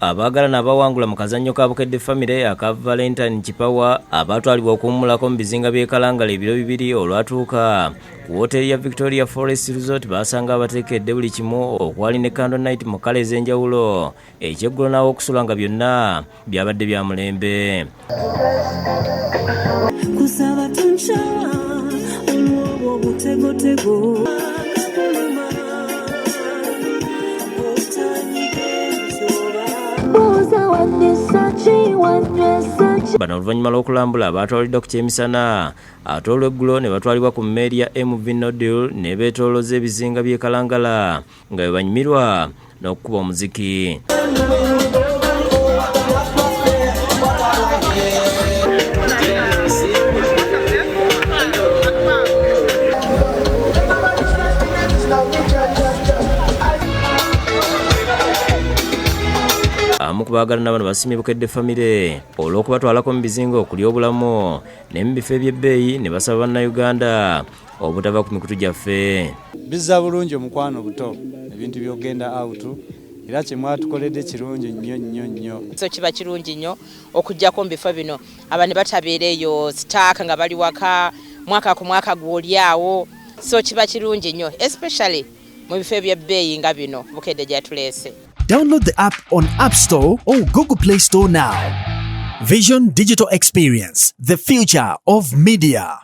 Abaagalana abawangula mu kazannyo ka Bukedde family aka Valentanie Ki Power abaatwalibwa okuwummulako mu bizinga by'e Kalangala ebiro bibiri olwatuuka ku wooteeri ya Victoria Forest Resort baasanga abateekedde buli kimu okwali ne candle night mu kkala ez'enjawulo ekyeggulo n'awokusula nga byonna byabadde bya mulembe. Kusaba tunchawa olw'obwo obutegotego bano oluvannyuma lw'okulambula abaatwaliddwa ku kyemisana ate olw'eggulo ne batwalibwa ku mmeeri ya MV Nodil ne beetoolooza ebizinga by'e Kalangala nga bwe banyumirwa n'okukuba omuziki. Abamu ku baagalana bano basimye Bukedde family olw'okubatwalako mu bizinga okulya obulamu ne mu bifo eby'ebbeeyi ne basaba bannayuganda obutava ku mikutu gyaffe. Bizza bulungi omukwano buto ebintu byogenda out era kye mwatukoledde kirungi nnyo. So kiba kirungi nnyo okujjako mu bifo bino abantu batabeereyo sitaaka nga bali waka mwaka ku mwaka gw'olyawo, so kiba kirungi nnyo especially mu bifo eby'ebbeeyi nga bino Bukedde gy'atuleese. Download the app on App Store or Google Play Store now. Vision Digital Experience, the future of media.